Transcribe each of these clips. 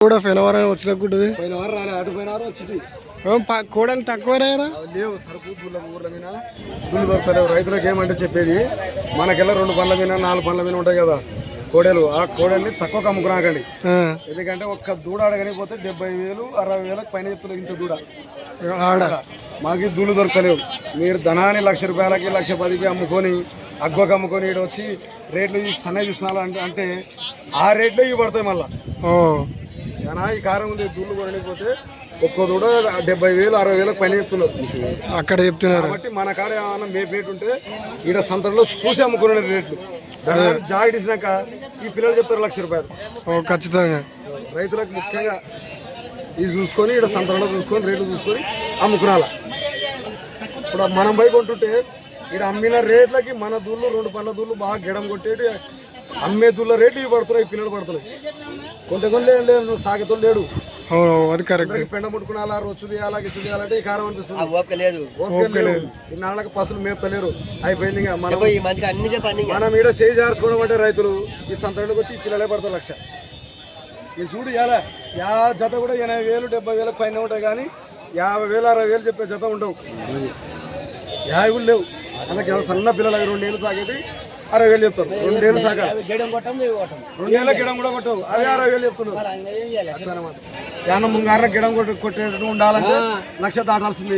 కూడా ఫెనవరం వచ్చినప్పుడు పోయిన వారం రాలే, అటు పోయిన వారం వచ్చింది. కోడలు తక్కువనేరా లేవు సరుకు ఊర్ల మీద దుళ్ళు దొరుకుతలేవు. రైతులకు ఏమంటే చెప్పేది, మనకెళ్ళ 2 పండ్ల మీద 4 పండ్ల మీద ఉంటాయి కదా కోడలు, ఆ కోడల్ని తక్కువ అమ్ముకురాకండి. ఎందుకంటే ఒక్క దూడ అడగనిపోతే 70,000 60,000 పైన చెప్తున్నారు. ఇంత దూడ ఆడ మాకు దూళ్ళు దొరకలేవు. మీరు ధనాన్ని ₹1,00,000కి 1,10,000కి అమ్ముకొని అగ్గోకి అమ్ముకొని ఇక్కడ వచ్చి రేట్లు సన్నగా చూస్తున్నా అంటే ఆ రేట్లే ఇవి పడతాయి. మళ్ళీ చాలా ఈ కారం ఉంది. దూళ్ళు కొనకపోతే ఒక్కో దూడ 70,000 60,000 పైన చెప్తున్నారు అక్కడ చెప్తున్నారు. కాబట్టి మన కాడ ఏమన్నా రేటు ఉంటే ఈడ సంతలో చూసి అమ్ముకునే రేట్లు జాకెట్ ఇచ్చినాక ఈ పిల్లలు చెప్తారు ₹1,00,000. ఖచ్చితంగా రైతులకు ముఖ్యంగా ఇది చూసుకొని ఈడ సంతలో చూసుకొని రేట్లు చూసుకొని అమ్ముకునాల. ఇప్పుడు మనం పోయి కొంటుంటే ఇక్కడ అమ్మిన రేట్లకి మన దూళ్ళు 2 పండ్ల దూళ్ళు బాగా గిడం కొట్టేటి అమ్మే దూళ్ళ రేట్లు ఇవి పడుతున్నాయి, పిల్లలు పడుతున్నాయి. కొంటే లేదు సాగితో లేడు. అది కరెక్ట్. పెండ ముట్టుకున్నా రొచ్చు తీయాలా గిచ్చు తీయాలంటే ఈ కారం అనిపిస్తుంది. ఓపిక లేదు. ఈ నాళ్ళకి పసులు మేపుతలేరు. అయిపోయింది. మనం ఈడ చేయి జార్చుకోవడం అంటే రైతులు ఈ సంతలోకి వచ్చి ఈ పిల్లలే పడతారు 1,00,000. ఈ చూడు యా జత కూడా 80,000 70,000 పైన ఉంటాయి, కానీ 50,000 60,000 చెప్పే జత ఉండవు. 50 కూడా లేవు. అందుకే సన్న పిల్లలు 2 ఏళ్ళు సాగేటి 60,000 చెప్తారు. 2 ఏళ్ళు సాగాలి, 2 ఏళ్ళ గిడం కూడా కొట్టవు, అవి 60,000 చెప్తున్నారు. అట్లనమాట. ఏమన్నా ముంగార గిడం కొట్టేటట్టు ఉండాలంటే 1,00,000 దాటాల్సింది.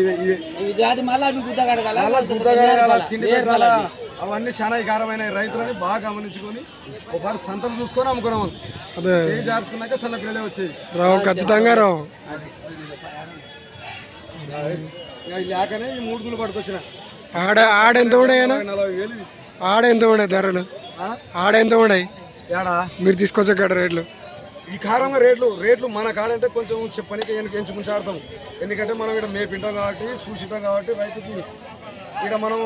తిండి పెట్టాలా, అవన్నీ చాలా వికారమైన రైతులని బాగా గమనించుకొని ఒకసారి సంతలు చూసుకొని అమ్ముకున్నాం. చేయి జార్చుకున్నాక సన్న పిల్లలే వచ్చేది. ఖచ్చితంగా రావు. లేకనే ఈ 3 దూళ్ళు పట్టుకొచ్చిన. ఆడెంత కూడా 40,000. ఆడెంత కూడా ధరలు ఆడెంత ఉన్నాయి ఏడా మీరు తీసుకొచ్చే కాడ రేట్లు ఈ కారంగా రేట్లు మన కాడంటే కొంచెం చెప్పనికి ఎంచి ముంచాడతాం. ఎందుకంటే మనం ఇక్కడ మేపింటాం కాబట్టి చూసిటాం కాబట్టి రైతుకి ఇక్కడ మనం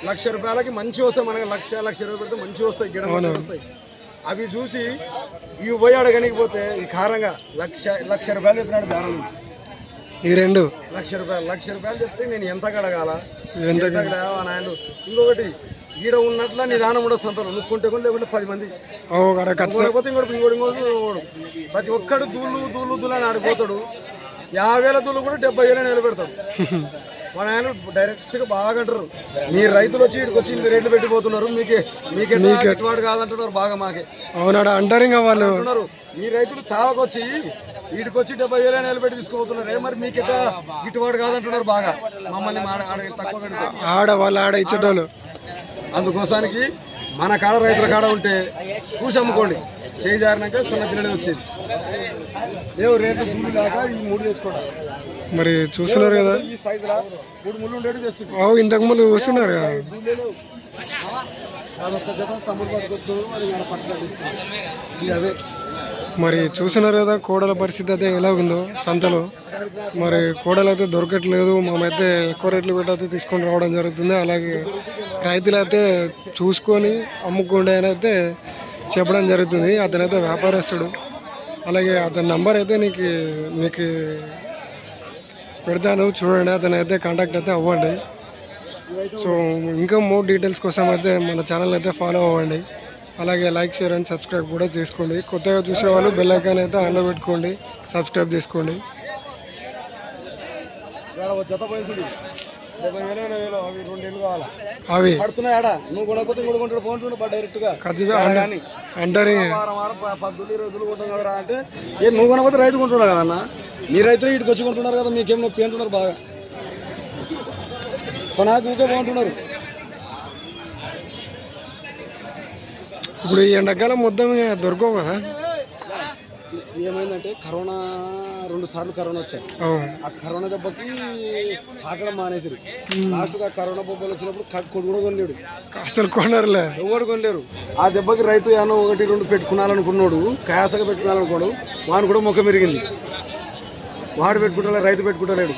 ₹1,00,000కి మంచి వస్తాయి. మనకి 1,00,000 పెడితే మంచి వస్తాయి, గిడ వస్తాయి. అవి చూసి ఇవి పోయి అడగనికపోతే ఈ కారంగా ₹1,00,000 చెప్పినాడు బేరం. ఈ రెండు ₹1,00,000 చెప్తే నేను ఎంత కడగాల నాయన. ఇంకొకటి ఈడ ఉన్నట్ల నిదానం ఉండదు సంతలో. నుక్కుంటే కూడా లేకుంటే 10 మంది పోతే ఇంకోటి ప్రతి ఒక్కడు దూళ్ళు అని ఆడిపోతాడు. 50,000 దూళ్ళు కూడా 70,000 నిలబెడతాడు. మన ఆయన డైరెక్ట్గా బాగా అంటారు, మీ రైతులు వచ్చి ఇక్కడికి వచ్చి ఇంత రేట్లు పెట్టిపోతున్నారు, మీకే గిట్టుబాటు కాదంటున్నారు బాగా. మాకే అవునాడు అంటారు. ఇంకా వాళ్ళు అంటున్నారు, ఈ రైతులు తావకొచ్చి వీటికి వచ్చి 70,000 నిలబెట్టి తీసుకుపోతున్నారు, మరి మీకెట్టా గిట్టుబాటు కాదంటున్నారు బాగా. మమ్మల్ని తక్కువ ఆడ ఇచ్చేటోళ్ళు. అందుకోసానికి మన కాడ రైతుల కాడ ఉంటే చూసి అమ్ముకోండి. చేయి జారినాక సన్న పిల్లలే వచ్చేది. లేవు రేట్లు దూళ్ళు లేక ఈ 3 తెచ్చుకోవడం. మరి చూస్తున్నారు కదా, ఈ సైజులా 3 ముళ్ళు ఉండేది తెస్తుంది. ఇంతకు ముందు చూస్తున్నారు కదా. అదే మరి చూస్తున్నారు కదా కోడల పరిస్థితి అయితే ఎలా ఉందో సంతలో. మరి కోడలు అయితే దొరకట్లేదు. మేమైతే ఎక్కువ రేట్లు పెట్టి తీసుకొని రావడం జరుగుతుంది. అలాగే రైతులు అయితే చూసుకొని అమ్ముకోండి అని అయితే చెప్పడం జరుగుతుంది. అతనైతే వ్యాపారస్తుడు. అలాగే అతని నంబర్ అయితే మీకు పెడతాను, చూడండి. అతనైతే కాంటాక్ట్ అయితే అవ్వండి. సో ఇంకా మోర్ డీటెయిల్స్ కోసం అయితే మన ఛానల్ అయితే ఫాలో అవ్వండి. అలాగే లైక్ షేర్ అండ్ సబ్స్క్రైబ్ కూడా చేసుకోండి. కొత్తగా చూసేవాళ్ళు బెల్ ఐకాన్ అయితే ఆన్లో పెట్టుకోండి, సబ్స్క్రైబ్ చేసుకోండి. అవి పడుతున్నాయాడా నువ్వు కొనకపోతే ఇంకోటి కొంటాడు పోంటుండే డైరెక్ట్గా అంటారు. 10 కొంటాం కదరా అంటే నువ్వు కొనకపోతే రైతు కొంటున్నావు కదన్న. మీ రైతులు ఇటుకు వచ్చి కొంటున్నారు కదా, మీకేం నొప్పి అంటున్నారు బాగా. కొనాకు ఊకే బాగుంటున్నారు. ఇప్పుడు ఈ ఎండాకాలం మొత్తం దొరకవు కదా. ఏమైందంటే కరోనా 2 సార్లు కరోనా వచ్చాయి. ఆ కరోనా దెబ్బకి సాకడం మానేసారు. లాస్ట్గా కరోనా బొబ్బలు వచ్చినప్పుడు కొడు కూడా కొనలేడు, అసలు కొనరులే, ఎవరు కొనలేరు. ఆ దెబ్బకి రైతు ఏమో 1 2 పెట్టుకున్నాలనుకున్నాడు, కాయాసగా పెట్టుకున్నాలనుకోడు, వాడు కూడా ముఖం పెరిగింది. వాడు పెట్టుకుంటా రైతు పెట్టుకుంటలేడు.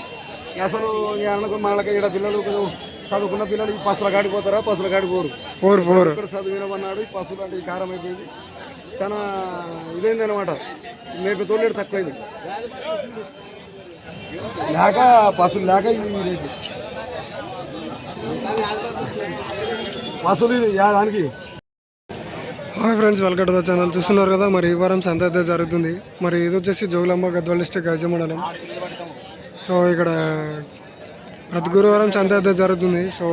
అసలు అనుకో మనకి ఇక్కడ పిల్లలు చదువుకున్న పిల్లలు ఈ పసుల కాడిపోతారా, పసుల కాడిపోరు. ఇక్కడ చదివినమన్నాడు. ఈ పసులు అంటే ఈ కారం అయిపోయింది, చాలా ఇదైంది అనమాట. మేపు తోలేడు తక్కువైంది లేక పసులు లేక రేటు పసులు దానికి hi friends, welcome to the channel. చూస్తున్నారు కదా, మరి ఈ వారం సంత అయితే జరుగుతుంది. మరి ఇది వచ్చేసి జోగులాంబ గద్వాల డిస్ట్రిక్ట్ గైజా మండలం. సో ఇక్కడ ప్రతి గురువారం సంత అయితే జరుగుతుంది. సో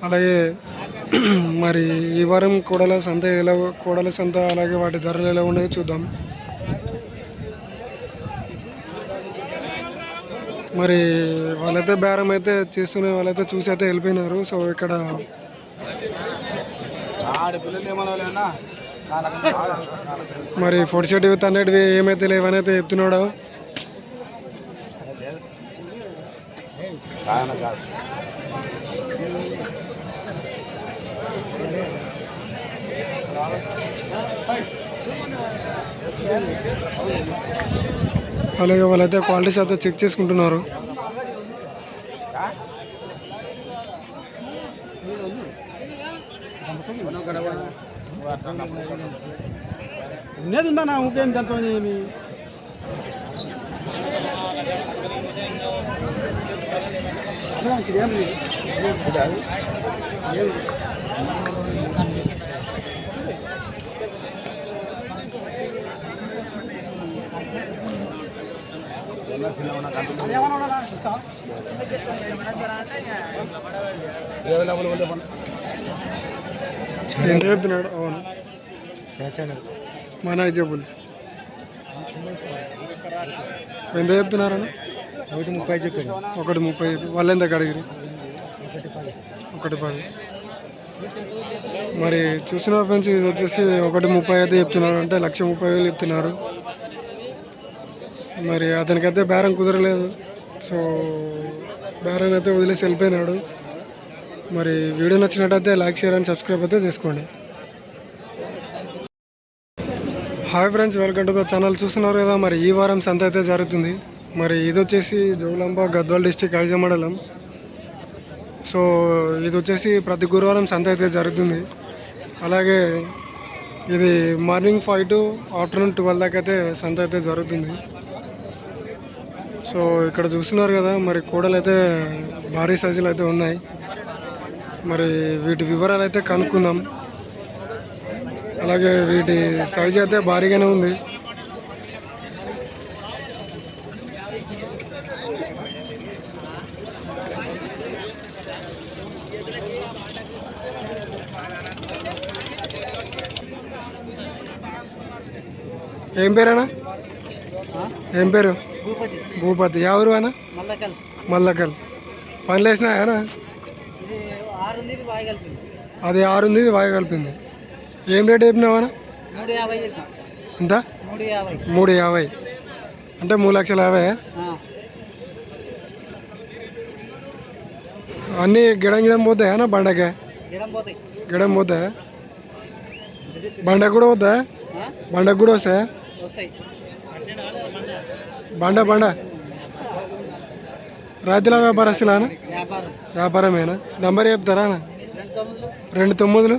అలాగే మరి ఈ వారం కోడల సంత అలాగే వాటి ధరలు ఎలా ఉన్నాయో చూద్దాం. మరి వాళ్ళైతే బేరం అయితే చేస్తున్న వాళ్ళైతే చూసి అయితే వెళ్ళిపోయినారు. సో ఇక్కడ మరి 47 విత్ 100 ఏమైతే లేవని అయితే చెప్తున్నాడు. అలాగే వాళ్ళైతే క్వాలిటీస్ అయితే చెక్ చేసుకుంటున్నారు. ఉన్నది ఉందా నా ఊకేం దాంతో ఎంత చెప్తున్నాడు? అవును, మన ఐజబుల్స్ ఎంత చెప్తున్నారన్న? 130 చెప్పాను. 130 వాళ్ళు ఎంత అడిగిరి? 110. మరి చూసిన ఫ్రెండ్స్, ఇది వచ్చేసి 130 అయితే చెప్తున్నారు, అంటే 1,30,000 చెప్తున్నారు. మరి అతనికైతే బేరం కుదరలేదు. సో బేరం అయితే వదిలేసి వెళ్ళిపోయినాడు. మరి వీడియో నచ్చినట్టయితే లైక్, షేర్ అండ్ సబ్స్క్రైబ్ అయితే చేసుకోండి. Hi friends, welcome to the channel. చూస్తున్నారు కదా, మరి ఈ వారం సంత అయితే జరుగుతుంది. మరి ఇది వచ్చేసి జోగులాంబ గద్వాల డిస్ట్రిక్ట్ గైజా మండలం. సో ఇది వచ్చేసి ప్రతి గురువారం సంత అయితే జరుగుతుంది. అలాగే ఇది మార్నింగ్ 5 to ఆఫ్టర్నూన్ 12 దాకా అయితే సంత అయితే జరుగుతుంది. సో ఇక్కడ చూస్తున్నారు కదా, మరి కోడలు అయితే భారీ సైజులు అయితే ఉన్నాయి. మరి వీటి వివరాలు అయితే కనుక్కుందాం. అలాగే వీటి సైజు అయితే భారీగానే ఉంది. ఏం పేరేనా? ఏం పేరు? భూపతి. ఎవరు అన్న? మల్లకల్. పనులు వేసినాయనా? అది 6 ఉంది, ఇది వాయి కలిపింది. ఏం రేట్ చెప్పినావా? ఎంత? 350. అంటే 3,50,000. అన్నీ గిడం పోతాయా? బండకే గిడం పోతాయా? బండకు కూడా పోతాయా? బండకు కూడా వస్తాయా? బండ రైతుల వ్యాపారస్తులా? వ్యాపారమేనా? నంబర్ చెప్తారా? 29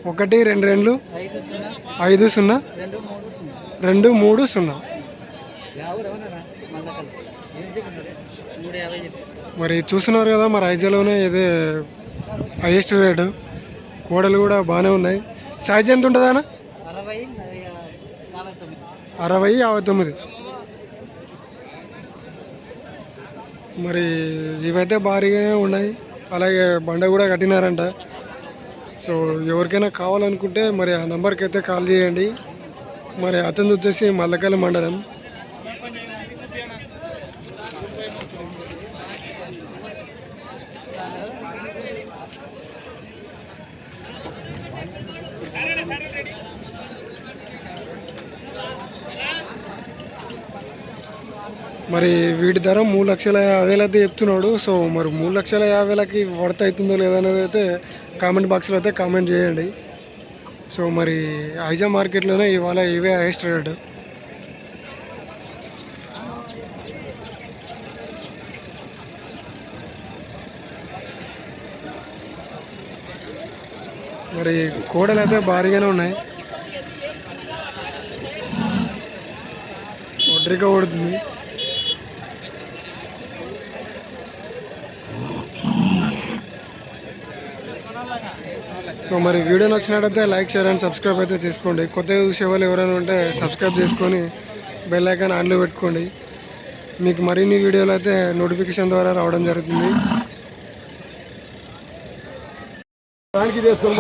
122 50 230. మరి చూస్తున్నారు కదా, మరి ఐజాలోనే ఇదే హైయెస్ట్ రేటు. కోడలు కూడా బాగానే ఉన్నాయి. సైజ్ ఎంత ఉంటుంది అన్న? 60, 59. మరి ఇవైతే భారీగానే ఉన్నాయి. అలాగే బండ కూడా కట్టినారంట. సో ఎవరికైనా కావాలనుకుంటే మరి ఆ నెంబర్కి అయితే కాల్ చేయండి. మరి అతను వచ్చేసి మల్లకల్ మండలం. మరి వీటి ధర 3,50,000 అయితే చెప్తున్నాడు. సో మరి 3,50,000కి వర్త్ అవుతుందో లేదనేది అయితే కామెంట్ బాక్స్లో అయితే కామెంట్ చేయండి. సో మరి ఐజా మార్కెట్లోనే ఇవాళ ఇవే హైయెస్ట్ రేటు. మరి కోడలు అయితే భారీగానే ఉన్నాయి. ఒడ్రిక కొడుతుంది. సో మరి వీడియో నచ్చినట్టయితే లైక్ షేర్ అండ్ సబ్స్క్రైబ్ అయితే చేసుకోండి. కొత్తగా చూసే వాళ్ళు ఎవరైనా ఉంటే సబ్స్క్రైబ్ చేసుకొని బెల్ ఐకాన్ ఆన్లో పెట్టుకోండి. మీకు మరిన్ని వీడియోలు అయితే నోటిఫికేషన్ ద్వారా రావడం జరుగుతుంది.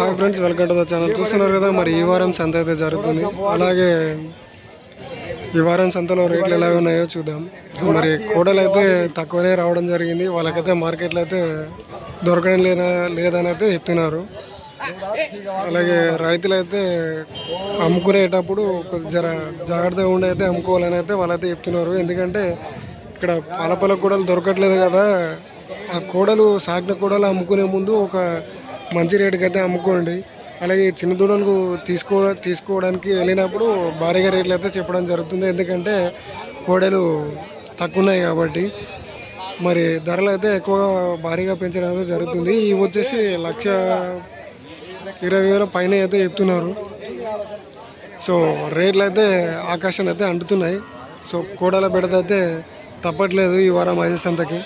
Hi friends, welcome to the channel. చూస్తున్నారు కదా మరి ఈ వారం సంత అయితే జరుగుతుంది. అలాగే ఈ వారం సంతలో రేట్లు ఎలా ఉన్నాయో చూద్దాం. మరి కోడలు అయితే తక్కువనే రావడం జరిగింది. వాళ్ళకైతే మార్కెట్లో అయితే దొరకడం లేదని అయితే చెప్తున్నారు. అలాగే రైతులు అయితే అమ్ముకునేటప్పుడు కొద్దిగా జాగ్రత్తగా ఉండి అయితే అమ్ముకోవాలని అయితే వాళ్ళైతే చెప్తున్నారు. ఎందుకంటే ఇక్కడ పాలపల కోడలు దొరకట్లేదు కదా. ఆ కోడలు సాగిన కోడలు అమ్ముకునే ముందు ఒక మంచి రేటుకి అయితే అమ్ముకోండి. అలాగే చిన్న దూడలు తీసుకోవడానికి వెళ్ళినప్పుడు భారీగా రేట్లు అయితే చెప్పడం జరుగుతుంది. ఎందుకంటే కోడలు తక్కువ ఉన్నాయి కాబట్టి మరి ధరలు అయితే ఎక్కువ భారీగా పెంచడం అయితే జరుగుతుంది. ఇవి వచ్చేసి 1,20,000 పైన అయితే చెప్తున్నారు. సో రేట్లు అయితే ఆకాశాన్ని అయితే అంటుతున్నాయి. సో కోడల బెడత అయితే తప్పట్లేదు ఈ వారం ఐదు సంతకి.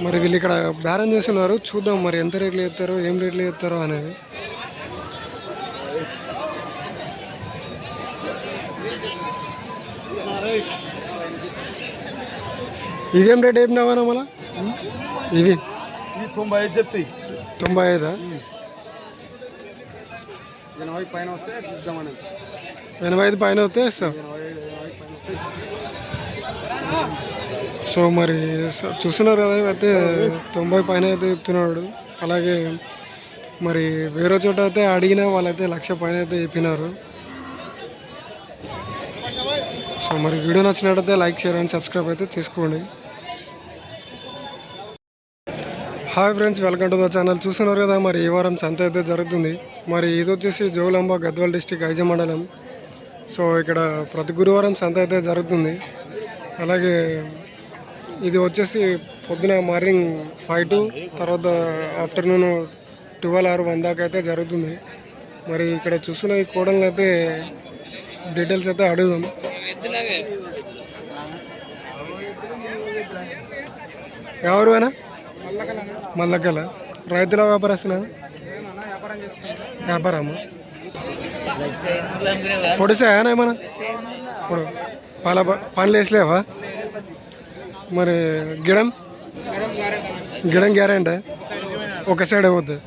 మరి వీళ్ళు ఇక్కడ బేరం చేస్తున్నారు. చూద్దాం మరి ఎంత రేట్లు చెప్తారో ఏం రేట్లు చెప్తారో అనేది. ఇవేం రేట్ చెప్పినావా మళ్ళా? ఇవి 95 చెప్తాయి. 95 80 పైన వస్తే తీద్దామని. 85 పైన వస్తే ఇస్తాం. సో మరి చూస్తున్నారు కదా, అయితే 90 పైన అయితే చెప్తున్నాడు. అలాగే మరి వేరే చోట అయితే అడిగిన వాళ్ళైతే 1,00,000 పైన అయితే చెప్పినారు. సో మరి వీడియో నచ్చినట్టయితే లైక్ షేర్ అండ్ సబ్స్క్రైబ్ అయితే చేసుకోండి. Hi friends, welcome to the channel. చూస్తున్నారు కదా మరి ఈ వారం సంత అయితే జరుగుతుంది. మరి ఇది వచ్చేసి జోగులాంబ గద్వాల్ డిస్టిక్ ఐజ మండలం. సో ఇక్కడ ప్రతి గురువారం సంత అయితే జరుగుతుంది. అలాగే ఇది వచ్చేసి పొద్దున మార్నింగ్ 5 to తర్వాత ఆఫ్టర్నూన్ 12 or 1 దాకా అయితే జరుగుతుంది. మరి ఇక్కడ చూస్తున్న ఈ కోడలను అయితే డీటెయిల్స్ అయితే అడుగుదాం. ఎవరు అయినా మల్లకల రైతుల వ్యాపారస్తున్నా? వ్యాపారమ్మా పొడిసాయనా ఏమన్నా? ఇప్పుడు పనులు వేసలేవా? మరి గిడం గ్యారెంటీ ఒక సైడ్ అయిపోద్ది.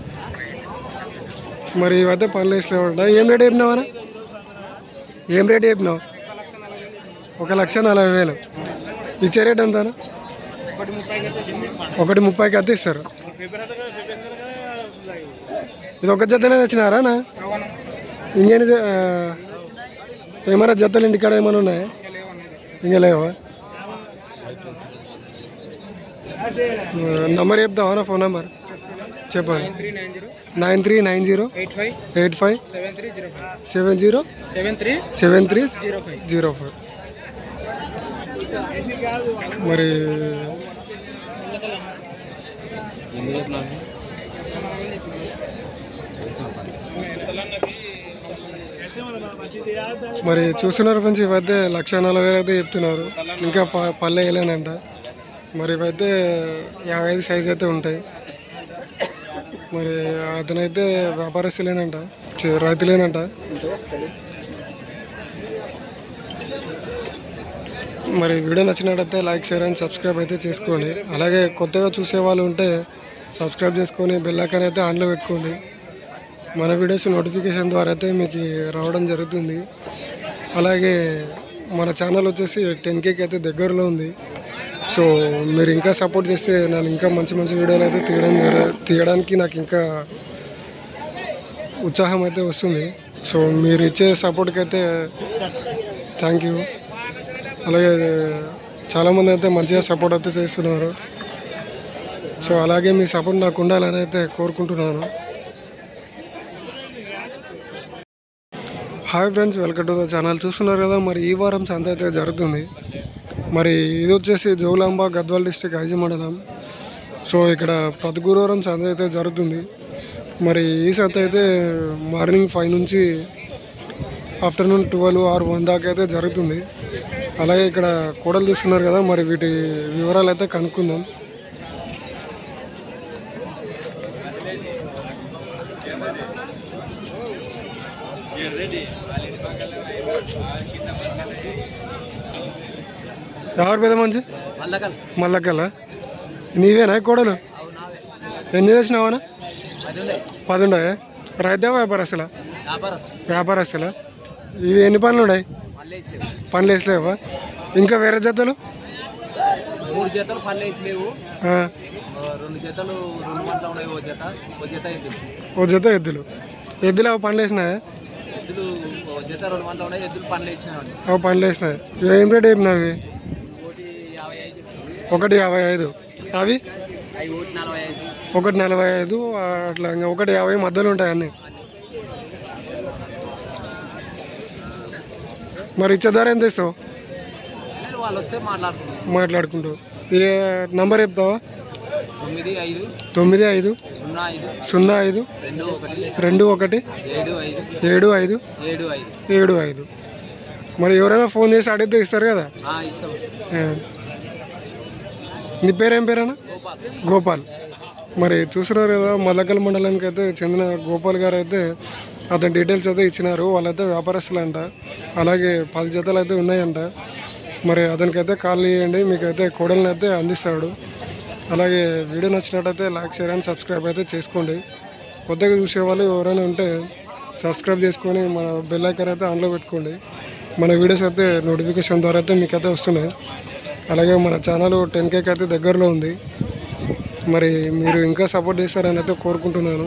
మరి ఇవైతే పనులు వేసలేవంట. ఏం రేట్ చెప్పినావా? ఏం రేట్ చెప్పినావు? 1,40,000. ఇచ్చే రేట్ ఎంతనా? 1,30,000 అయితే ఇస్తారు. ఇది ఒక జతనే తెచ్చినారా? ఇంకేం ఏమైనా జతలు ఇంటికాడ ఏమైనా ఉన్నాయా? ఇంకా లేవా? నంబర్ చెప్తావా? ఫోన్ నెంబర్ చెప్పండి. 939085707305. మరి మరి చూస్తున్నారు ఫ్రెండ్స్, ఇవైతే 1,40,000 అయితే చెప్తున్నారు. ఇంకా పల్లె వేయలేనంట. మరి ఇవైతే 55 సైజ్ అయితే ఉంటాయి. మరి అతనైతే వ్యాపారస్తులేనంట, రైతులేనంట. మరి వీడియో నచ్చినట్టయితే లైక్ షేర్ అండ్ సబ్స్క్రైబ్ అయితే చేసుకోండి. అలాగే కొత్తగా చూసే వాళ్ళు ఉంటే సబ్స్క్రైబ్ చేసుకొని బెల్ ఐకాన్ అయితే ఆన్లో పెట్టుకోండి. మన వీడియోస్ నోటిఫికేషన్ ద్వారా అయితే మీకు రావడం జరుగుతుంది. అలాగే మన ఛానల్ వచ్చేసి 10K అయితే దగ్గరలో ఉంది. సో మీరు ఇంకా సపోర్ట్ చేస్తే నేను ఇంకా మంచి మంచి వీడియోలు అయితే తీయడానికి నాకు ఇంకా ఉత్సాహం అయితే వస్తుంది. సో మీరు ఇచ్చే సపోర్ట్కి అయితే థ్యాంక్ యూ. అలాగే చాలామంది అయితే మంచిగా సపోర్ట్ అయితే చేస్తున్నారు. సో అలాగే మీ సపోర్ట్ నాకు ఉండాలని అయితే కోరుకుంటున్నాను. Hi friends, welcome to the channel. చూస్తున్నారు కదా మరి ఈ వారం సంత అయితే జరుగుతుంది. మరి ఇది వచ్చేసి జోగులాంబ గద్వాల్ డిస్టిక్ ఐజ మండలం. సో ఇక్కడ ప్రతి గురువారం సంత అయితే జరుగుతుంది. మరి ఈ సంత అయితే మార్నింగ్ 5 నుంచి ఆఫ్టర్నూన్ 12 or 1 దాకా అయితే జరుగుతుంది. అలాగే ఇక్కడ కోడలు చూస్తున్నారు కదా, మరి వీటి వివరాలు అయితే కనుక్కుందాం. ఎవరు పెద్ద మంచి మల్లకల్లా నీవేనా కోడలు ఎన్ని తెచ్చినావనా 10 ఉన్నాయి రైతే వ్యాపారస్తులా వ్యాపారస్తులా ఇవి ఎన్ని పనులు ఉన్నాయి పనులు వేసలేవా ఇంకా వేరే జతలు 3 జతలు పనులు వేసలేవు 2 జతలు 2 మంటలు ఉన్నాయి ఓ జత ఎద్దులు ఓ జత ఎద్దులు ఎద్దులు అవి పనులు వేసినాయా ఎద్దులు ఓ జత 2 మంటలు ఉన్నాయి ఎద్దులు పనులు వేసినాయి అవి పనులు వేసినాయి ఏం రేట్ చెప్పినవి ఒకటి 55 1.55 అవి అవి ఒకటి 45 1.45 అట్లా ఇంకా 1.50 మధ్యలో ఉంటాయి అన్నీ మరి ఇచ్చే ధర ఎంత ఇస్తావు వాళ్ళు వస్తే మాట్లాడుకుంటూ ఏ నంబర్ చెప్తావా 95 95 05 21 75 75 మరి ఎవరైనా ఫోన్ చేసి అడిగితే ఇస్తారు కదా నీ పేరేం పేరేనా గోపాల్ మరి చూస్తున్నారు కదా మల్లకల్ మండలానికి అయితే చెందిన గోపాల్ గారు అయితే అతని డీటెయిల్స్ అయితే ఇచ్చినారు వాళ్ళైతే వ్యాపారస్తులు అంట అలాగే 10 జతలు అయితే ఉన్నాయంట మరి అతనికైతే కాల్ చేయండి మీకైతే కోడల్ని అయితే అందిస్తాడు అలాగే వీడియో నచ్చినట్టయితే లైక్ షేర్ అండ్ సబ్స్క్రైబ్ అయితే చేసుకోండి కొత్తగా చూసేవాళ్ళు ఎవరైనా ఉంటే సబ్స్క్రైబ్ చేసుకొని మన బెల్ ఐకాన్ అయితే ఆన్లో పెట్టుకోండి మన వీడియోస్ అయితే నోటిఫికేషన్ ద్వారా అయితే మీకైతే వస్తున్నాయి అలాగే మన ఛానల్ 10K అయితే దగ్గరలో ఉంది మరి మీరు ఇంకా సపోర్ట్ చేస్తారని అయితే కోరుకుంటున్నాను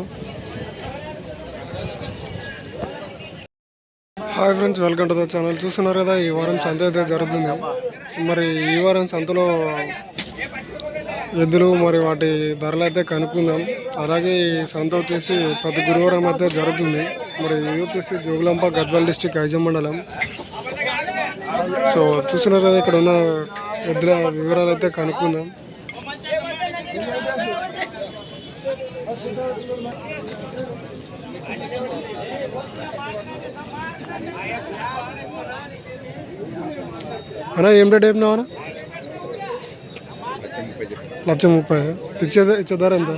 hi friends welcome to the channel చూస్తున్నారు కదా ఈ వారం సంత అయితే జరుగుతుంది మరి ఈ వారం సంతలో ఎద్దులు మరి వాటి ధరలు అయితే కనుక్కుందాం అలాగే ఈ సంత వచ్చేసి ప్రతి గురువారం అయితే జరుగుతుంది మరి ఇది వచ్చేసి జోగులాంబ గద్వాల్ డిస్టిక్ ఐజం మండలం సో చూస్తున్నారు కదా ఇక్కడ ఉన్న ఎద్దుల వివరాలు అయితే కనుక్కుందాం అన్నా ఏం రేట్ చెప్పినావా 1,30,000 ఇచ్చే ధర ఎంత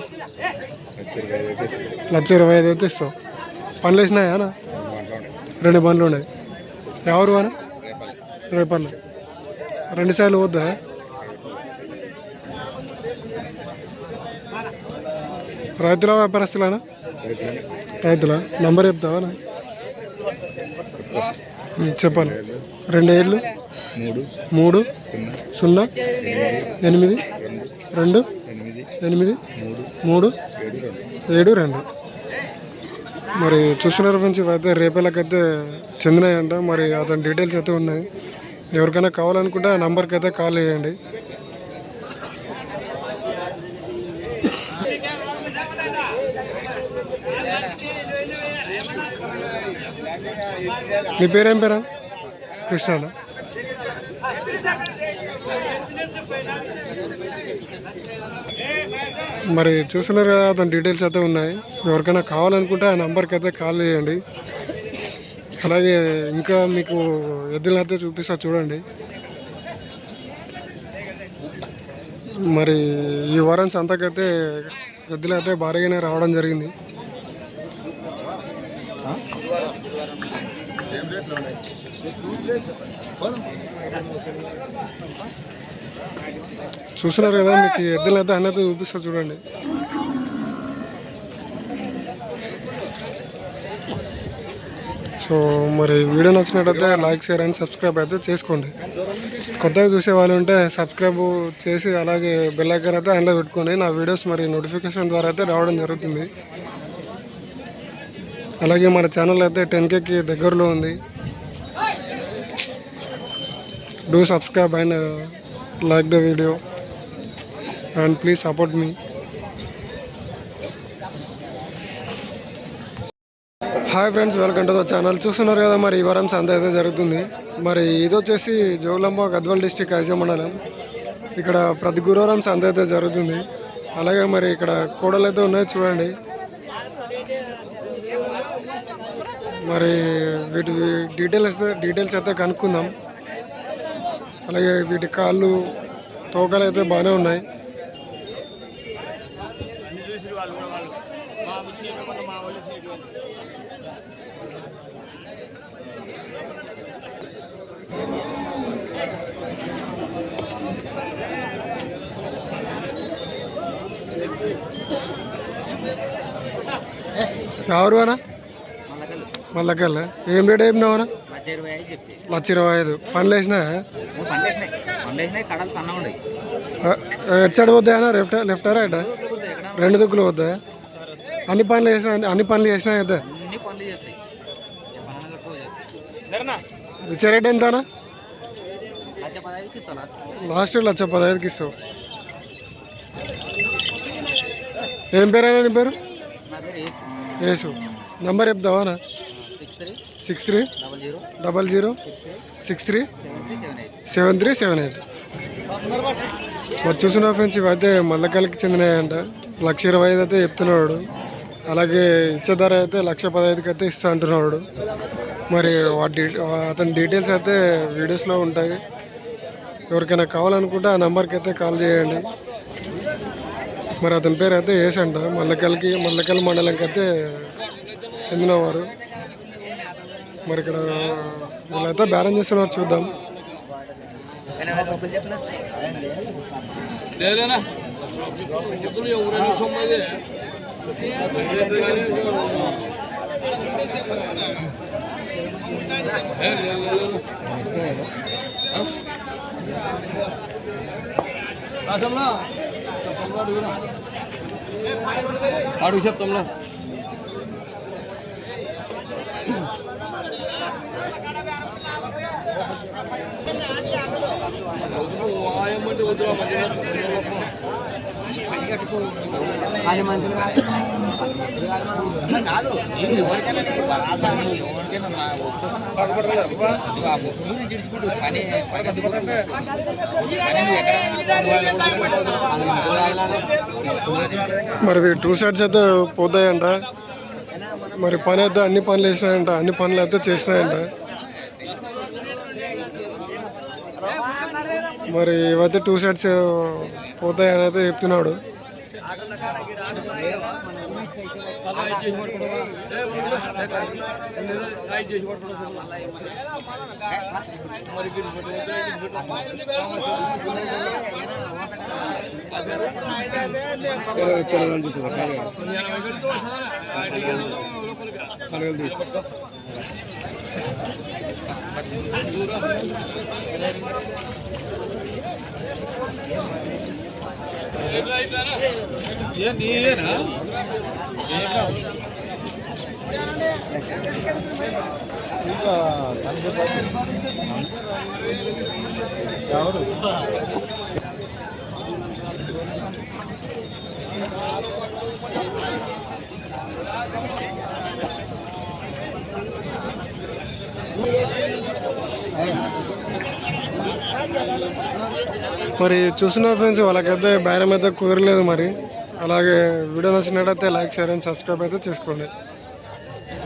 1,25,000 అయితే ఇస్తావు పనులు వేసినాయా అన్న 2 పనులు ఉన్నాయి ఎవరు అన్న రేపల్లి 2 సార్లు వద్దా రైతుల వ్యాపారస్తులేనా రైతుల నంబర్ చెప్తావా చెప్పాలి 2 ఏళ్ళు 3 0 8 2 8 3 7 2 మరి చూస్తున్నారు ఫ్రెండ్స్ ఇవైతే రేపేళ్ళకైతే చెందినాయంట మరి అతని డీటెయిల్స్ అయితే ఉన్నాయి ఎవరికైనా కావాలనుకుంటే ఆ నంబర్కి అయితే కాల్ చేయండి నీ పేరేం పేరా కృష్ణ మరి చూస్తున్నారు కదా అతని డీటెయిల్స్ అయితే ఉన్నాయి ఎవరికైనా కావాలనుకుంటే ఆ నెంబర్కి అయితే కాల్ చేయండి అలాగే ఇంకా మీకు ఎద్దులు అయితే చూపిస్తా చూడండి మరి ఈ వారం సంతకైతే ఎద్దులు అయితే భారీగానే రావడం జరిగింది చూస్తున్నారు కదా మీకు ఎద్దులు అయితే అన్నది చూపిస్తా చూడండి సో మరి వీడియో నచ్చినట్టయితే లైక్ షేర్ అండ్ సబ్స్క్రైబ్ అయితే చేసుకోండి కొత్తగా చూసే వాళ్ళు ఉంటే సబ్స్క్రైబ్ చేసి అలాగే బెల్ ఐకాన్ అయితే అందులో పెట్టుకోండి నా వీడియోస్ మరి నోటిఫికేషన్ ద్వారా అయితే రావడం జరుగుతుంది అలాగే మన ఛానల్ అయితే 10Kకి దగ్గరలో ఉంది do subscribe and like the video and please support me hi friends welcome to the channel చూస్తున్నారు కదా మరి ఈ వారం సంత అయితే జరుగుతుంది మరి ఇది వచ్చేసి జోగులాంబ గద్వాల్ డిస్టిక్ ఐజం మండలం ఇక్కడ ప్రతి గురువారం సంత అయితే జరుగుతుంది అలాగే మరి ఇక్కడ కోడలు అయితే ఉన్నాయి చూడండి మరి వీటి డీటెయిల్స్ అయితే కనుక్కుందాం అలాగే వీటి కాళ్ళు తోకలు అయితే బాగానే ఉన్నాయి ఎవరు అన్న మళ్ళకెళ్ళ ఏం రేట్ అయిపోయినావనా? 1,25,000. పనులు వేసినా ఎటు సైడ్ పోతాయన్నా? లెఫ్టా రైటా? 2 దిక్కులు పోతాయి. అన్ని పనులు చేసినా అయితే ఇచ్చే రేట్ ఎంత అన్న? లాస్ట్ 1,15,000కి ఇస్తావు. ఏం పేరైనా నీ పేరు? యేసు. నంబర్ చెప్తావా అన్న? 6300637378. మరి చూసిన ఫ్రెండ్స్ ఇవైతే మల్లకల్కి చెందినాయంట. 1,20,000 అయితే చెప్తున్నాడు. అలాగే ఇచ్చే ధర అయితే 1,15,000కి అయితే ఇస్తా అంటున్నాడు. మరి అతని డీటెయిల్స్ అయితే వీడియోస్లో ఉంటాయి. ఎవరికైనా కావాలనుకుంటే ఆ నెంబర్కి అయితే కాల్ చేయండి. మరి అతని పేరు అయితే యేసు అంట. మల్లకల్ మండలంకి అయితే చెందినవారు. మరి ఇక్కడ వీళ్ళైతే బేరం చేస్తున్నారు, చూద్దాం. అడుగు చెప్తాంలో కాదు ఎవరికైనా పని మరి 2 సైడ్స్ అయితే పోతాయంట. మరి పని అయితే అన్ని పనులు వేసినాయంట, అన్ని పనులు అయితే చేసినాయంట. మరి ఇవైతే 2 సైడ్స్ పోతాయని అయితే చెప్తున్నాడు. మరి చూస్తున్న ఫ్రెండ్స్ వాళ్ళకైతే బేరం అయితే కుదరలేదు. మరి అలాగే వీడియో నచ్చినట్టయితే లైక్, షేర్ అండ్ సబ్స్క్రైబ్ అయితే చేసుకోండి.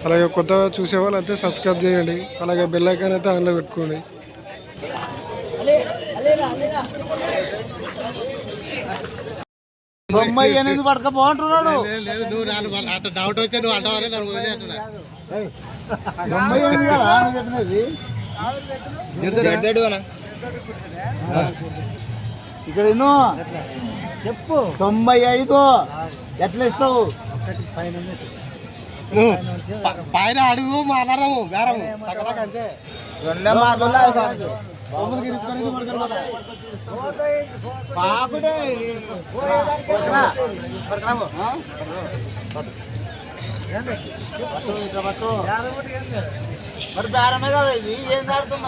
అలాగే కొత్తగా చూసే వాళ్ళు అయితే సబ్స్క్రైబ్ చేయండి. అలాగే బెల్ ఐకాన్ అయితే ఆన్లో పెట్టుకోండి. బొమ్మాయి అనేది పడక బాగుంటున్నాడు. డౌట్ వచ్చే నువ్వు అంటావని బొమ్మాయి అనేది కదా చెప్పినది. ఇక్కడ ఎన్నో చెప్పు. 95 ఎట్లా ఇస్తావు? పైన అడుగు మాట్లాడము బేరము అంతే. మరి బేరమే కదా ఇది. ఏం ఆడుతున్నా?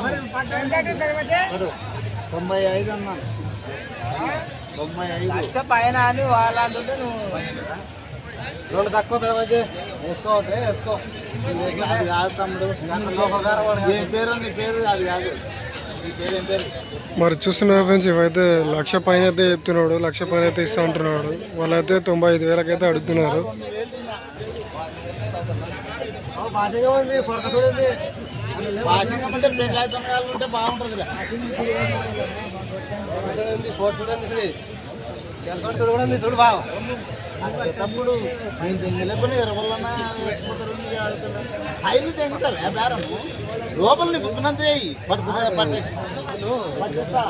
95 అన్నా. 95 పైన అని వాళ్ళు అంటుంటే నువ్వు 2 తక్కువ వేసుకో. అది కాదు తమ్ముడు. ఏం పేరు? నీ పేరు అది కాదు. నీ పేరు ఏం పేరు? మరి చూస్తున్నారు ఫ్రెండ్స్ ఇవైతే 1,00,000 పైన అయితే చెప్తున్నాడు. 1,00,000 పైన అయితే ఇస్తా అంటున్నాడు. వాళ్ళైతే 95,000 అయితే అడుగుతున్నారు. ఉంటే బాగుంటుంది. చూడు బాగా తమ్ముడు. నేను తెంగలేకుండా 20 ఐదు తెంగుతావా బేరము? లోపల నీ బుక్కునంత పట్టేస్తా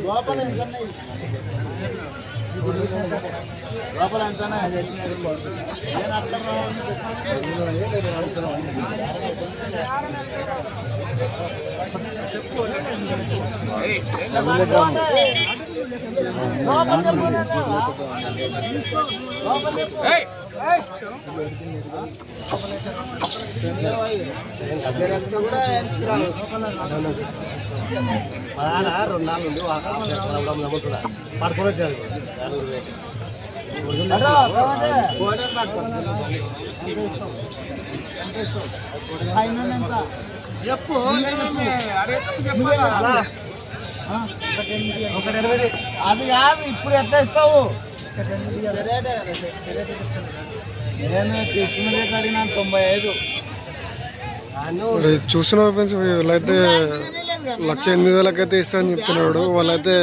లోపల ఎందుకన్నా లోపల అంతానే చెప్పు అది కాదు ఇప్పుడు ఎంత ఇస్తావు నేను తీసుకున్న రేట్ అడిగినా 95. మరి చూస్తున్నారు ఫ్రెండ్స్, వీళ్ళైతే 1,08,000 అయితే ఇస్తా అని చెప్తున్నాడు. వాళ్ళైతే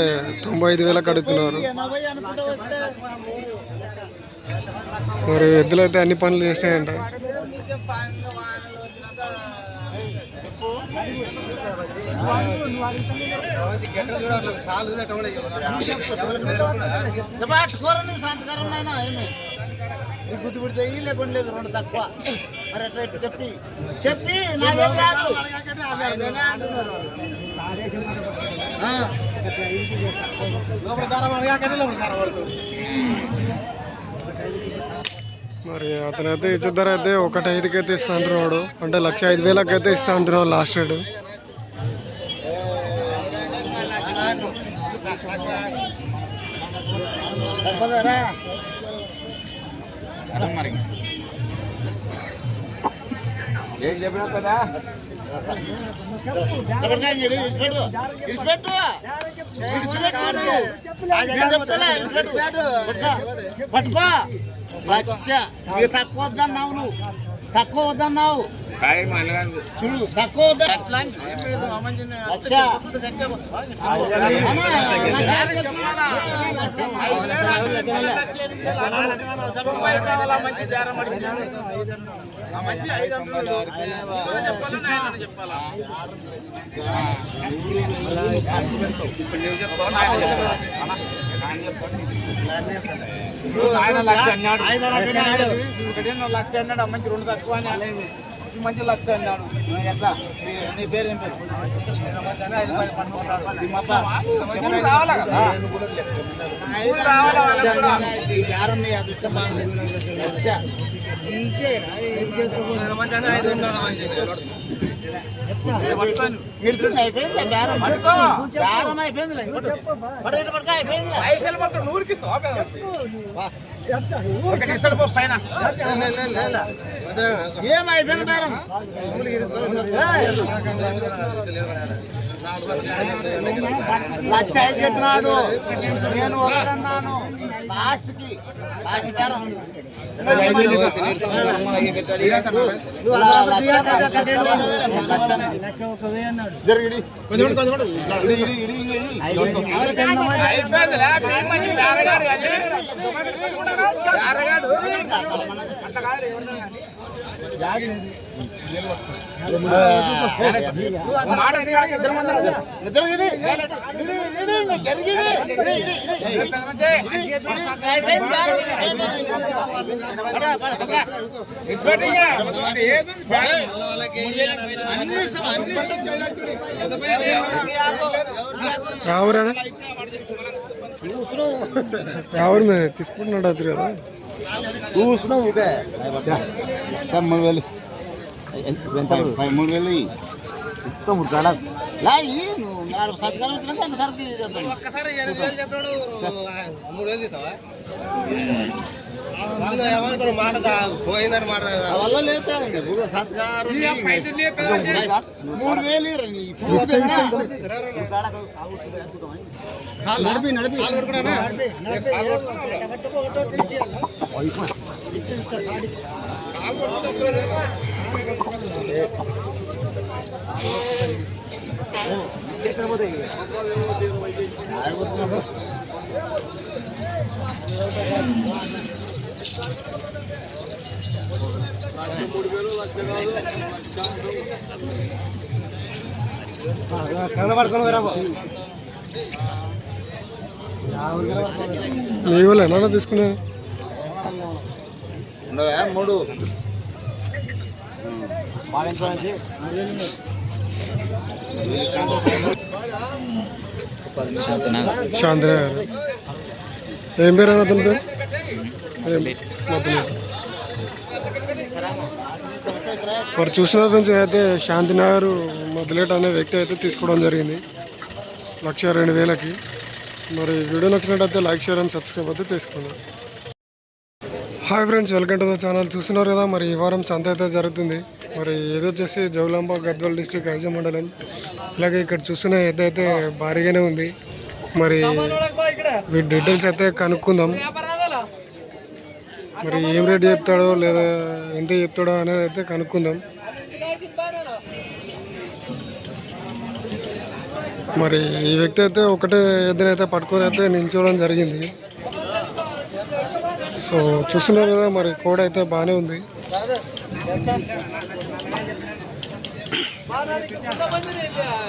95,000 అడుగుతున్నారు. 80 అనుకుంటా వస్తే మరి ఎద్దులు అయితే అన్ని పనులు చేసినాయంట. సంతకారం ఏమి గుర్తు పెడితే లేకుండా లేదు 2 తక్కువ. మరి ఎట్లా చెప్పి చెప్పి నాకేం కాదు. మరి అతనైతే ఇచ్చే ధర అయితే 1,05,000 అయితే ఇస్తా అంటున్నాడు. అంటే 1,05,000 అయితే ఇస్తా అంటున్నాడు లాస్ట్ రేటు. ఏం చెప్పినా కదా పట్టుకో లక్ష తక్కువ వద్దన్నావు, నువ్వు తక్కువ వద్దన్నావు చూడు, తక్కువ వద్దా ఆయన 1,00,000 అన్నాడు, 1,00,000 అన్నాడు. అమ్మంచి 2 తక్కువ అని మంచి 1,00,000 అన్నాడు. ఎట్లా నీ పేరు ఏం పేరు? అయిపోయింది బేరం, బేరం అయిపోయింది. పైసలు పట్టు 100కి పైన ఏమైపోయింది బేరం? లక్ష ఐదు చెప్పినాడు, నేను వద్దన్నాను. లాస్ట్ బేరం జరిగి రావుడు తీసుకుంటున్నాడు అది కదా. చూసినావు 3,000 3,000 సత్కారం వచ్చినాక అంత సరికి ఒక్కసారి 8,000 చెప్పాడు. 3,000 ఇస్తావా? మాట పోయిందని మాట వల్ల లేదు. సత్కారం 3,000 నడిపి మీ వాళ్ళు ఎలా తీసుకున్నారు? ఉండవా 3 శాంతినగర్. ఏం పేరు అన్న అతని పేరు? మొత్తం మరి చూసిన ఫ్రెండ్స్ అయితే శాంతినగర్ మొదలేట అనే వ్యక్తి అయితే తీసుకోవడం జరిగింది 1,02,000కి. మరి వీడియో నచ్చినట్టయితే లైక్ షేర్ అండ్ సబ్స్క్రైబ్ అయితే చేసుకోండి. Hi friends, welcome to the channel. చూస్తున్నారు కదా, మరి ఈ వారం సంత అయితే జరుగుతుంది. మరి ఏదో వచ్చేసి జోగులాంబ గద్వాల్ డిస్ట్రిక్ట్ ఐజా మండలం. అలాగే ఇక్కడ చూస్తున్న ఏదైతే భారీగానే ఉంది. మరి వీటి డీటెయిల్స్ అయితే కనుక్కుందాం. మరి ఏం రేట్ చెప్తాడో లేదా ఎంత చెప్తాడో అనేది అయితే కనుక్కుందాం. మరి ఈ వ్యక్తి అయితే ఒకటే ఎద్దునైతే పట్టుకొని అయితే నిల్చోవడం జరిగింది. సో చూస్తున్నారు కదా, మరి కోడ అయితే బాగానే ఉంది.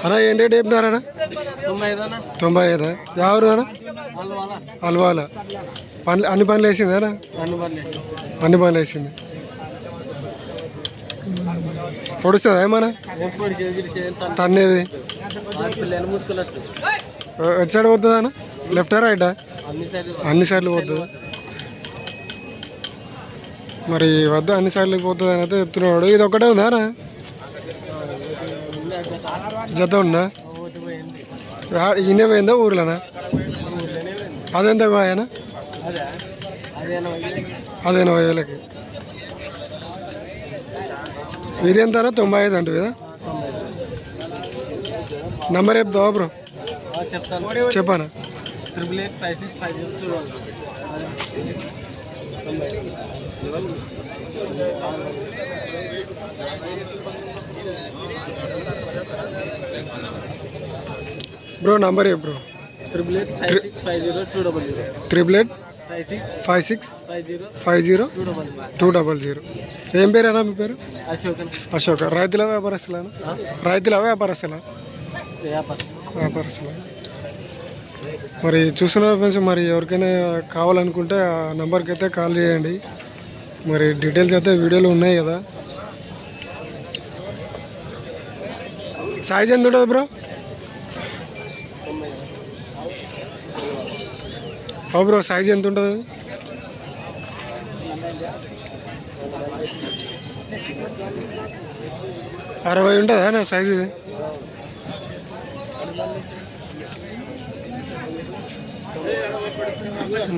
అన్నా ఏం రేట్ చెప్పినారన్నా? 95. ఎవరు అన్న? అల్వాల. అన్ని పనులు వేసింది అన్న? అన్ని పనులు వేసింది. పొడుస్తుందా ఏమన్నా? తన్నేది ఎటు సైడ్ పోతుందా అన్న? లెఫ్టా రైటా? అన్ని సైడ్లు పోతుంది. మరి వద్ద అన్ని సైడ్లకు పోతుంది అని అయితే చెప్తున్నాడు. ఇది ఒకటే ఉందా అన్న? జత ఉందా? ఈయన పోయిందా ఊర్లోనా? అదెంత ఆయన? అది 80,000కి. ఇది ఎంత 95 అంటు కదా. నంబర్ చెప్తావా బ్రో? చెప్పానా? 888650. బ్రో నంబర్ చెప్పు బ్రో. 885650 ఏం పేరు అన్నా మీ పేరు? అశోక్. రైతుల వ్యాపారస్తులా? రైతుల వ్యాపారస్తులా? వ్యాపారస్తులా. మరి చూస్తున్నారు ఫ్రెండ్స్, మరి ఎవరికైనా కావాలనుకుంటే ఆ నెంబర్కి అయితే కాల్ చేయండి. మరి డీటెయిల్స్ అయితే వీడియోలో ఉన్నాయి కదా. సైజ్ ఎంత ఉంటుంది బ్రో? బ్రో సైజ్ ఎంత ఉంటుంది? 60 ఉంటుందా నా సైజు?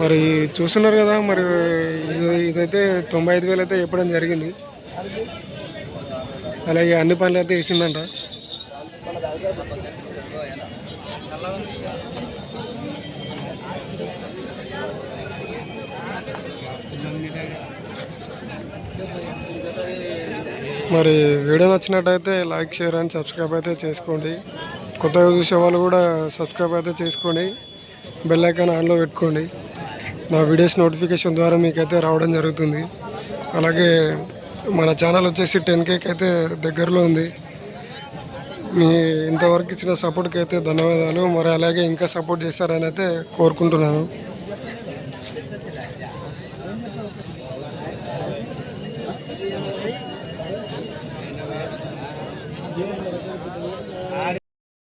మరి చూస్తున్నారు కదా, మరి ఇదైతే 95,000 అయితే చెప్పడం జరిగింది. అలాగే అన్ని పనులు అయితే వేసిందంట. మరి వీడియో నచ్చినట్టయితే లైక్ షేర్ అండ్ సబ్స్క్రైబ్ అయితే చేసుకోండి. కొత్తగా చూసే వాళ్ళు కూడా సబ్స్క్రైబ్ అయితే చేసుకోండి. బెల్ ఐకాన్ ఆన్లో పెట్టుకోండి. నా వీడియోస్ నోటిఫికేషన్ ద్వారా మీకైతే రావడం జరుగుతుంది. అలాగే మన ఛానల్ వచ్చేసి 10K అయితే దగ్గరలో ఉంది. మీ ఇంతవరకు ఇచ్చిన సపోర్ట్కి అయితే ధన్యవాదాలు. మరి అలాగే ఇంకా సపోర్ట్ చేస్తారని అయితే కోరుకుంటున్నాను.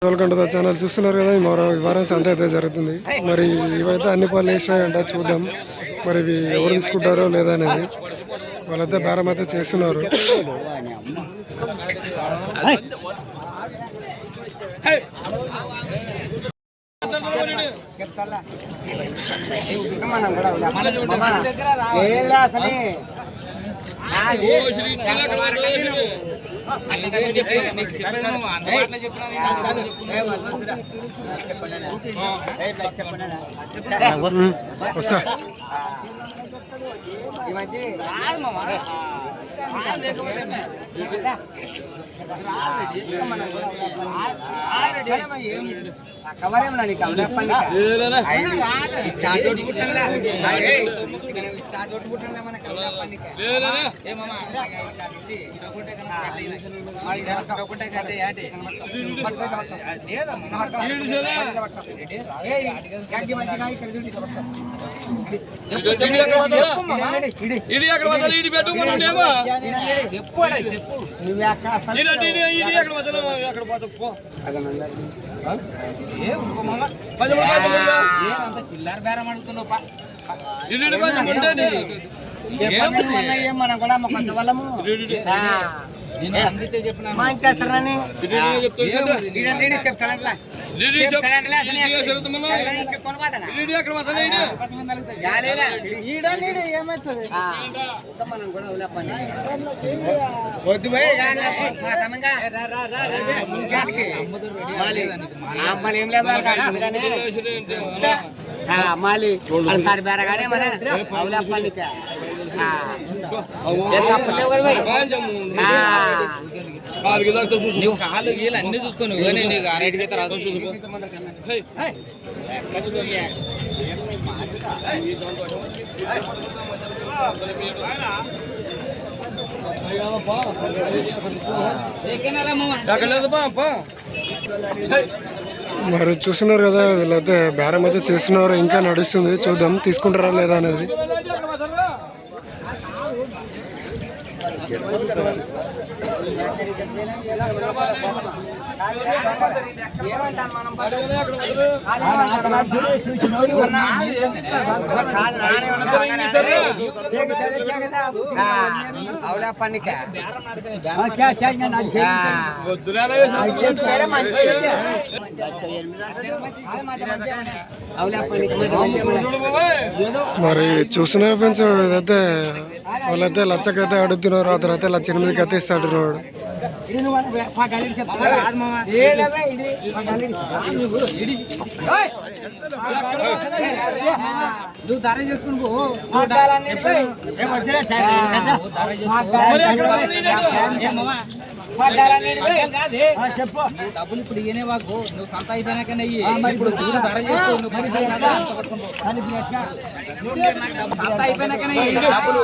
Welcome to the channel. చూస్తున్నారు కదా, ఈ వారం సంత అయితే జరుగుతుంది. మరి ఇవైతే అన్ని పనులు వేసినాయంట. చూద్దాం మరి ఇవి ఎవరు తీసుకుంటారో లేదా అనేది. వాళ్ళైతే బేరం అయితే చేస్తున్నారు. వస్తా చిల్లర బేరం అడుగుతున్నావు మనం కూడా కొంచెం వాళ్ళము చేస్తారని చెప్తానట్లా మనం కూడా వద్దు ఏం లేదు మాలి సారి బేరగాడే మన అవులేప్పనిక నువ్వు కాళ్ళు గీళ్ళు అన్ని చూసుకోను నీకు అరటికి అయితే రాదు చూసుకో మరి చూస్తున్నారు కదా వీళ్ళైతే బేరం అయితే చేస్తున్నారు, ఇంకా నడుస్తుంది, చూద్దాం తీసుకుంటారా లేదా అనేది. మరి చూస్తున్నారు ఫ్రెండ్స్, ఇదైతే వాళ్ళైతే లచ్చకైతే అడుగుతున్నారు, ఆ తర్వాత 1,08,000 అయితే ఇస్తాడున్నాడు. నువ్వు ధర చేసుకుని డబ్బులు ఇప్పుడు ఇయనే వాకు నువ్వు సంత అయిపోయినాకనే ఇప్పుడు ధర చేసుకో, సంత అయిపోయినాకనే డబ్బులు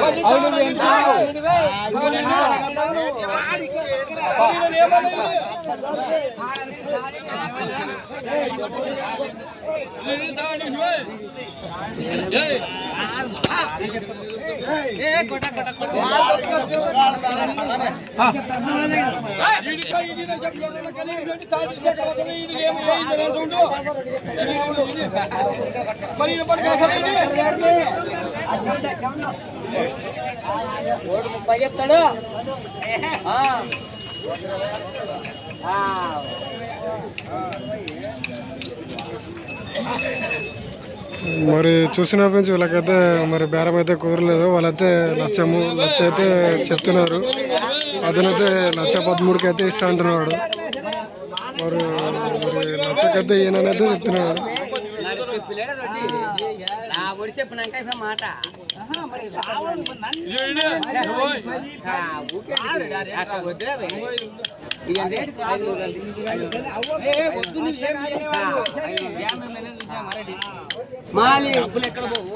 చెప్తాడు. మరి చూసిన ఫ్రెండ్స్ వీళ్ళకైతే మరి బేరం అయితే కుదరలేదు, వాళ్ళైతే లక్ష అయితే చెప్తున్నారు, అతనైతే 1,13,000 అయితే ఇస్తా అంటున్నాడు. మరి మరి లక్షకైతే ఈయనైతే చెప్తున్నాడు. మాట మాలి డబ్బులు ఎక్కడ పోవు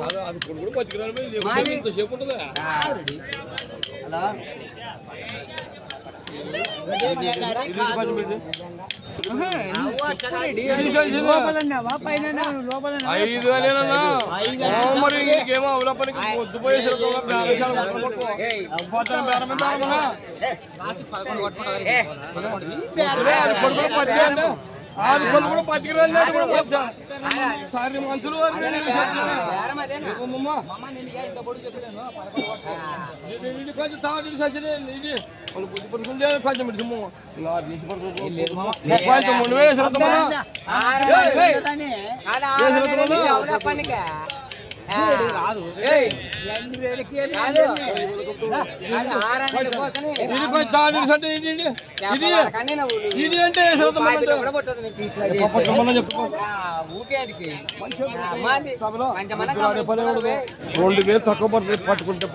తక్కువ పట్టుకుంటే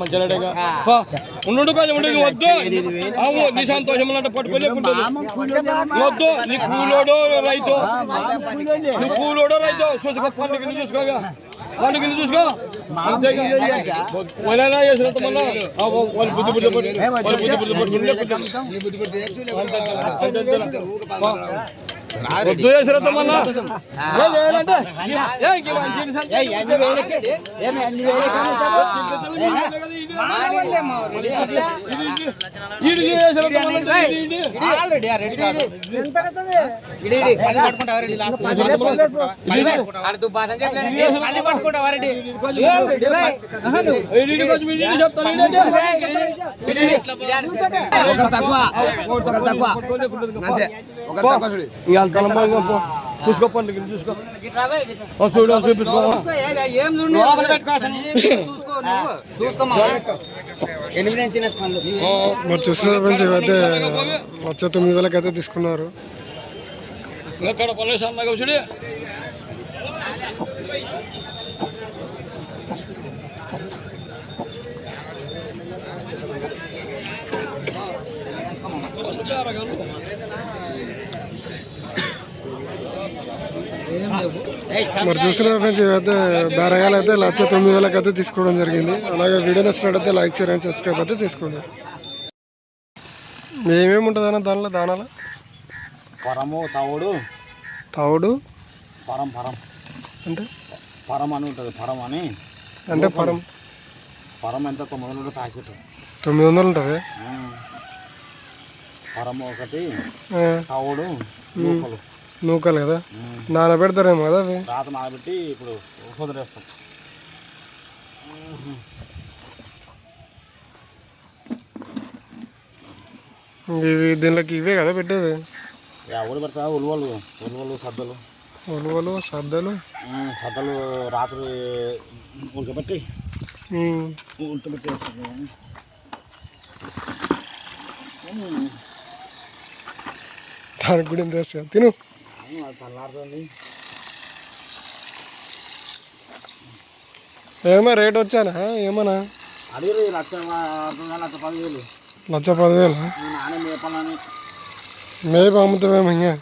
మంచిగా ఉండు కొంచెం ఉండి వద్దు నీ సంతోషం అంటే పట్టుకునే వద్దు నీ కూలోడో రైతు నువ్వు కూలోడో రైతు చూసుకో పండుగ చూసుకోగా పండుగ చూసుకో అంతేగా వాళ్ళు బుద్ధి బుద్ధి పట్టుకుంటే వద్దు చేసిరద్దు మళ్ళా చూసుకో పండుగ చూసుకో చూపించుకో మరి చూసిన ఫ్రెండ్స్ ఇవైతే 9,00,000 అయితే తీసుకున్నారు. మరి చూస్తున్నారు ఫ్రెండ్స్ ఇవైతే బేరగాయలు అయితే 9,00,000 అయితే తీసుకోవడం జరిగింది. అలాగే వీడియో నచ్చినట్టయితే లైక్ షేర్ అండ్ సబ్స్క్రైబ్ అయితే చేసుకోండి. ఏమేమి ఉంటుంది అన్న దానిలో దానాలు? పరము తవుడు తవుడు పరం పరం అంటే పరం అని ఉంటుంది. పరం అని అంటే పరం పరం ఎంత 900 ప్యాకెట్ 900 ఉంటుంది. పరము ఒకటి తవుడు నూకలు కదా నానబెడతారేమో కదా అవి రాత నానబెట్టి ఇప్పుడు కుదిరేస్తాం. ఇవి దీనిలోకి ఇవే కదా పెట్టేది. ఎవరు పెడతా ఉలువలు సద్దలు సద్దలు రాత్రి ఉడకబెట్టి దానికి కూడా ఎంత వేస్తా తిను. చల్లారుతుంది. ఏమో రేట్ వచ్చానా ఏమన్నా అడిగి 1,10,000 1,10,000 నానే మేపాలని మేపు అమ్ముతామేమో ఇంకా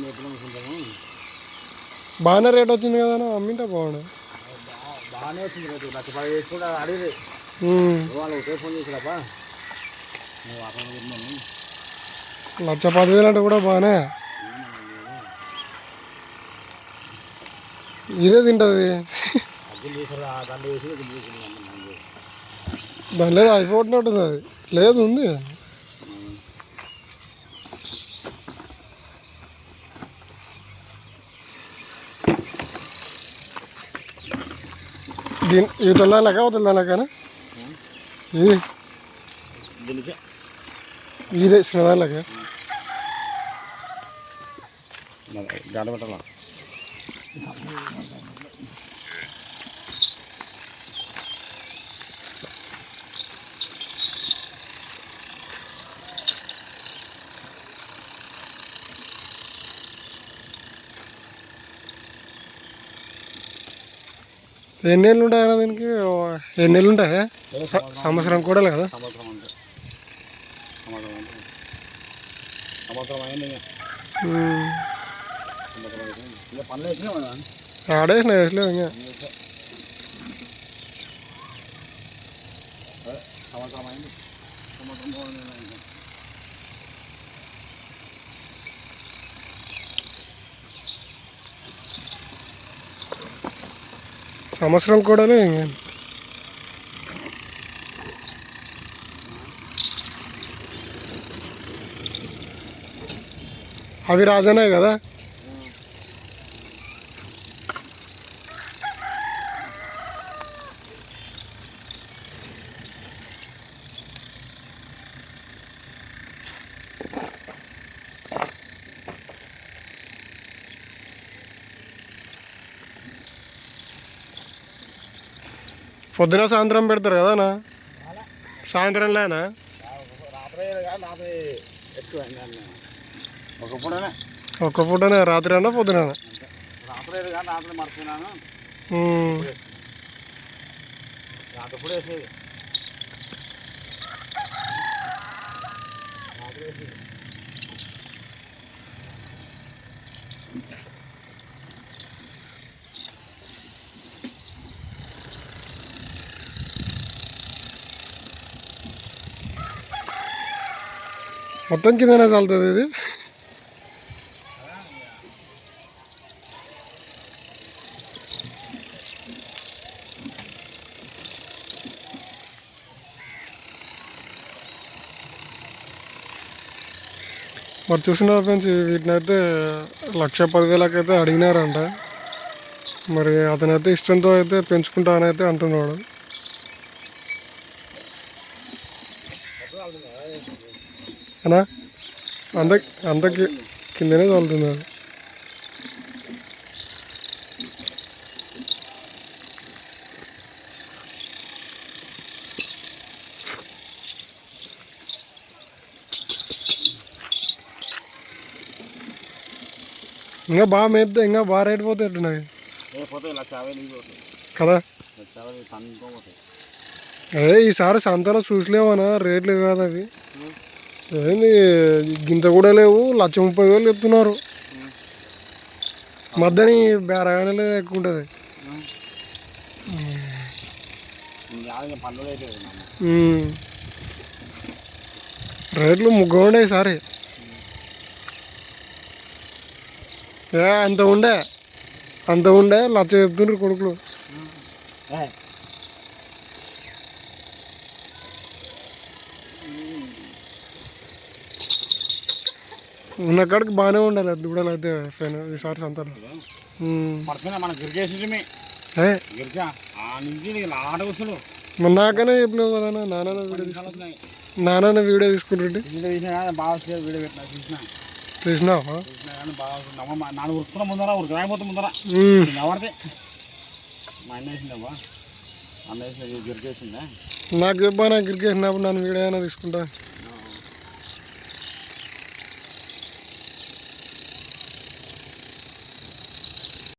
మేపలు అమ్ముకుంటాము. బాగానే రేట్ వచ్చింది కదా అమ్మింటే బాగుండు. బాగానే వచ్చింది రేటు 1,10,000 కూడా అడిగి వాళ్ళు ఒకే ఫోన్ చేసాడప్ప నువ్వు అక్కడ 1,10,000 అంటే కూడా బాగానే ఇదే తింటుంది. దాని లేదు అయిపోతున్నట్టుంది. అది లేదు ఉంది. దీని ఇవతల దానిలాగా అవతల దానిలాగానా ఇది ఇదే చిన్నదానిలాగా గడ్డ పెట్టాల. ఎన్ని నెలలు ఉంటాయి కదా దీనికి? ఎన్ని నెలలు ఉంటాయి? సంవత్సరం కూడా కదా. ఆడేసిన వేసలేవు ఇంకా. సంవత్సరం కూడా ఇంకా. అవి రాజనే కదా. పొద్దున సాయంత్రం పెడతారు కదానా? సాయంత్రం లేనా? రాత్రి కానీ రాత్రి ఎక్కువ ఒక పూటనే ఒక్క పూటనే, రాత్రి అన్నా పొద్దున? రాత్రి కానీ రాత్రి మర్చిపోయినాను. రాత్రి కూడా వేసేది. మొత్తం కిందనే చల్లుతుంది ఇది. మరి చూసినారు ఫ్రెండ్స్, వీటిని అయితే 1,10,000 అయితే అడిగినారంట. మరి అతనైతే ఇష్టంతో అయితే పెంచుకుంటానైతే అంటున్నాడు. అనా అంత కిందనే చల్లుతుంది అది. ఇంకా బాగా మేపితే ఇంకా బాగా రేట్ పోతాయి అంటున్నాయి కదా. ఈసారి సంతలో చూసలేవనా రేట్లు కాదు అవి. ఏంది గింత కూడా లేవు, 1,30,000 చెప్తున్నారు. మధ్యని బేరగానే ఎక్కువ ఉంటుంది. రేట్లు ముగ్గురు ఉండే ఈసారి. అంత ఉండే 1,00,000 చెప్తుండ్రు కొడుకులు. ఉన్న కాడికి బాగానే ఉండాలి దూడలు అయితే ఈసారి సంతానం. నాకనే చెప్పలేవు కదా, నాన్న వీడియో తీసుకుంటుంటే చూసినావా? నాకు చెప్పా, నాకు క్రికెట్ నన్ను వీడియో అయినా తీసుకుంటా.